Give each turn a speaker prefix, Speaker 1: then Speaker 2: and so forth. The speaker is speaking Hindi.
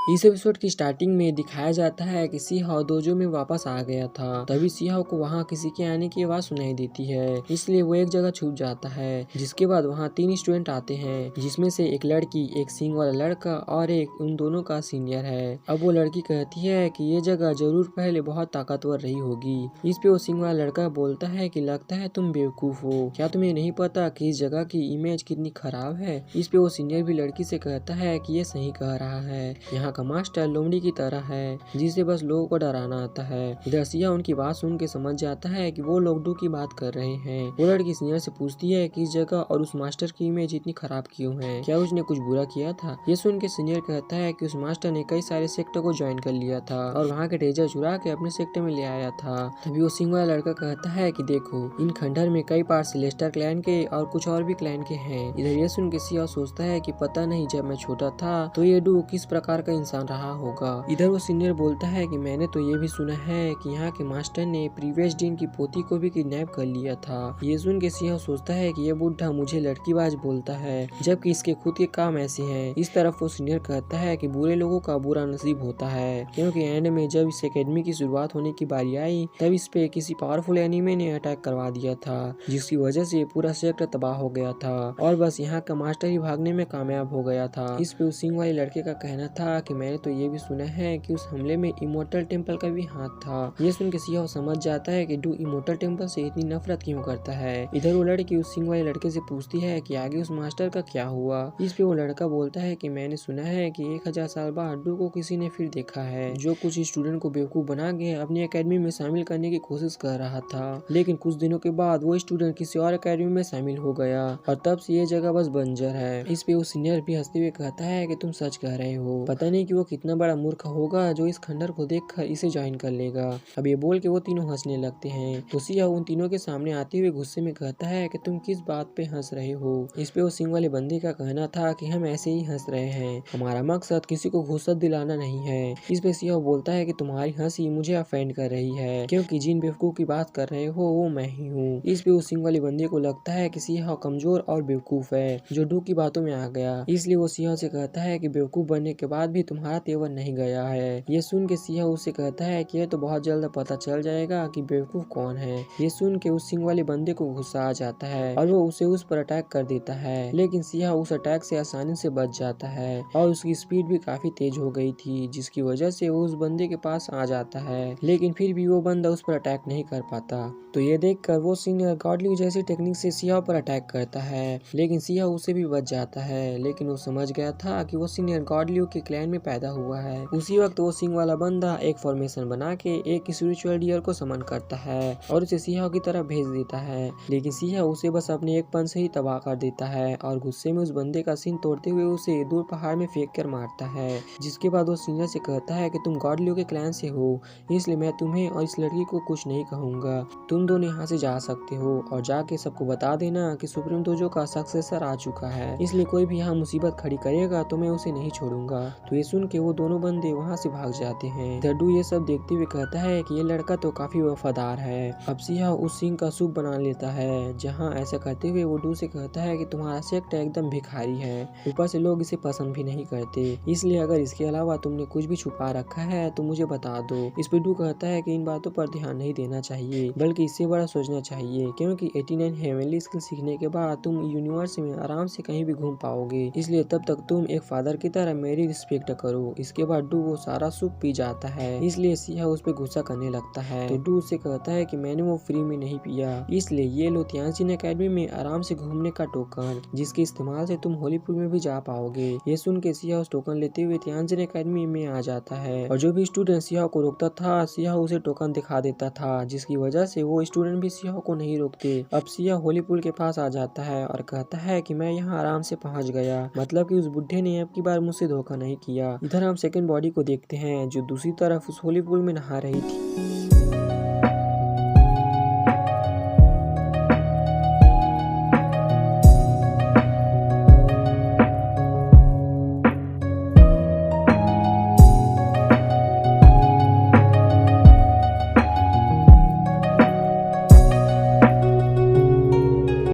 Speaker 1: इस एपिसोड की स्टार्टिंग में दिखाया जाता है कि सिहाओ डोजो में वापस आ गया था। तभी सिहाओ को वहाँ किसी के आने की आवाज सुनाई देती है, इसलिए वो एक जगह छुप जाता है। जिसके बाद वहाँ 3 स्टूडेंट आते हैं, जिसमें से एक लड़की, एक सींग वाला लड़का और एक उन दोनों का सीनियर है। अब वो लड़की कहती है कि ये जगह जरूर पहले बहुत ताकतवर रही होगी। इस पे वो सींग वाला लड़का बोलता है कि लगता है तुम बेवकूफ हो, क्या तुम्हें नहीं पता कि इस जगह की इमेज कितनी खराब है। इस पे वो सीनियर भी लड़की से कहता है कि ये सही कह रहा है, यहाँ का मास्टर लोमड़ी की तरह है जिसे बस लोगों को डराना आता है। इधर सिया उनकी बात सुन के समझ जाता है कि वो लोग डू की बात कर रहे हैं। वो लड़की सीनियर से पूछती है कि इस जगह और उस मास्टर की इमेज इतनी खराब क्यों है, क्या उसने कुछ बुरा किया था। ये सुन के सीनियर कहता है कि उस मास्टर ने कई सारे सेक्टर को ज्वाइन कर लिया था और वहाँ के ट्रेजर चुरा के अपने सेक्टर में ले आया था। तभी वो सिंह वाला लड़का कहता है कि देखो, इन खंडहर में कई पार्ट सेलेस्टर क्लैन के और कुछ और भी क्लैन के हैं। इधर ये सुन के सिया सोचता है कि पता नहीं जब मैं छोटा था तो ये डू किस प्रकार का इंसान रहा होगा। इधर वो सीनियर बोलता है कि मैंने तो ये भी सुना है कि यहाँ के मास्टर ने प्रीवियस डीन की पोती को भी किडनैप कर लिया था। ये सुन के सिया सोचता है कि ये बुढ़ा मुझे लड़कीबाज बोलता है, जबकि इसके खुद के काम ऐसे हैं। इस तरफ वो सीनियर कहता है कि बुरे लोगों का बुरा नसीब होता है, क्योंकि एंड में जब इस एकेडमी की शुरुआत होने की बारी आई तब इस पे किसी पावरफुल एनिमे ने अटैक करवा दिया था, जिसकी वजह से पूरा सेक्टर तबाह हो गया था और बस यहाँ का मास्टर ही भागने में कामयाब हो गया था। इस पे उस सिंह वाले लड़के का कहना था कि मैंने तो ये भी सुना है कि उस हमले में इमोर्टल टेम्पल का भी हाथ था। ये सुन के सिया समझ जाता है कि डू इमोर्टल टेम्पल से इतनी नफरत क्यों करता है। इधर वो लड़की उस सिंह वाले लड़के से पूछती है कि आगे उस मास्टर का क्या हुआ। इस पे वो लड़का बोलता है कि मैंने सुना है कि 1000 साल बाद डू को किसी ने फिर देखा है, जो कुछ स्टूडेंट को बेवकूफ बना के अपनी एकेडमी में शामिल करने की कोशिश कर रहा था, लेकिन कुछ दिनों के बाद वो स्टूडेंट किसी और एकेडमी में शामिल हो गया और तब से ये जगह बस बंजर है। इस पे वो सीनियर भी हंसते हुए कहता है कि तुम सच कह रहे हो, पता नहीं कि वो कितना बड़ा मूर्ख होगा जो इस खंडर को देखकर इसे ज्वाइन कर लेगा। अब ये बोल के वो तीनों हंसने लगते हैं तो सिया उन तीनों के सामने आते हुए गुस्से में कहता है कि तुम किस बात पे हंस रहे हो। इस पे वो सिंह वाले बंदे का कहना था कि हम ऐसे ही हंस रहे हैं, हमारा मकसद किसी को घूसत दिलाना नहीं है। इस पे सिया बोलता है कि तुम्हारी हंसी मुझे ऑफेंड कर रही है, क्योंकि जिन बेवकूफ की बात कर रहे हो वो मैं ही हूँ। इस पे उस सिंह वाले बंदे को लगता है कि सिया कमजोर और बेवकूफ है जो डू की बातों में आ गया, इसलिए वो सिया से कहता है कि बेवकूफ बनने के बाद भी तुम्हारा तेवर नहीं गया है। ये सुन के सिया उससे कहता है कि ये तो बहुत जल्द पता चल जाएगा कि बेवकूफ कौन है। ये सुन के उस सिंह वाले बंदे को गुस्सा आ जाता है और वो उसे उस पर अटैक कर देता है, लेकिन सिया उस अटैक से आसानी से बच जाता है और उसकी स्पीड भी काफी तेज हो गई थी, जिसकी वजह से वो उस बंदे के पास आ जाता है, लेकिन फिर भी वो बंदा उस पर अटैक नहीं कर पाता। तो ये देखकर वो सीनियर गॉडली जैसी टेक्निक से सिया पर अटैक करता है, लेकिन सिया उसे भी बच जाता है, लेकिन वो समझ गया था कि वो सीनियर गॉडलियो के क्लैन में पैदा हुआ है। उसी वक्त वो सिंह वाला बंदा एक फॉर्मेशन बना के एक स्पिरिचुअल डियर को समन करता है और उसे सिया की तरफ भेज देता है, लेकिन सिया उसे बस अपने एक पंच से ही तबाह कर देता है और गुस्से में उस बंदे का सीन तोड़ते हुए उसे दूर पहाड़ में फेंक कर मारता है। जिसके बाद वो सीनियर से कहता है कि तुम गॉडलियो के क्लैन से हो, इसलिए मैं तुम्हें और इस लड़की को कुछ नहीं कहूंगा, तुम दोनों यहाँ से जा सकते हो और जाके सबको बता देना कि सुप्रीम डोजो का सक्सेसर आ चुका है, इसलिए कोई भी यहाँ मुसीबत खड़ी करेगा तो मैं उसे नहीं छोड़ूंगा। तो ये सुन के वो दोनों बंदे वहाँ से भाग जाते हैं। डू ये सब देखते हुए कहता है कि ये लड़का तो काफी वफादार है। अब सिया उस सिंह का सूप बना लेता है, जहाँ ऐसा करते हुए वो डू से कहता है कि तुम्हारा सेक्टर एकदम भिखारी है, ऊपर से लोग इसे पसंद भी नहीं करते, इसलिए अगर इसके अलावा तुमने कुछ भी छुपा रखा है तो मुझे बता दो। इस पे डू कहता है कि इन बातों पर ध्यान नहीं देना चाहिए, बल्कि इससे बड़ा सोचना चाहिए, क्योंकि 89 हेवनली स्किल सीखने के बाद तुम यूनिवर्स में आराम से कहीं भी घूम पाओगे, इसलिए तब तक तुम एक फादर की तरह मेरी रिस्पेक्ट करो। इसके बाद डू वो सारा सूप पी जाता है, इसलिए सिया उस पे गुस्सा करने लगता है। तो डू उससे कहता है कि मैंने वो फ्री में नहीं पिया, इसलिए ये लो तियानजिन एकेडमी में आराम से घूमने का टोकन, जिसके इस्तेमाल से तुम होलीपुल में भी जा पाओगे। ये सुन के सिया उस टोकन लेते हुए तियानजिन एकेडमी में आ जाता है और जो भी स्टूडेंट सिया को रोकता था सिया उसे टोकन दिखा देता था, जिसकी वजह से वो स्टूडेंट भी सिया को नहीं रोकते। अब सिया होलीपुल के पास आ जाता है और कहता है कि मैं यहाँ आराम से पहुँच गया, मतलब कि उस बुढ़े ने अब की बार मुझसे धोखा नहीं किया। इधर हम सेकंड बॉडी को देखते हैं जो दूसरी तरफ उस होली पूल में नहा रही थी।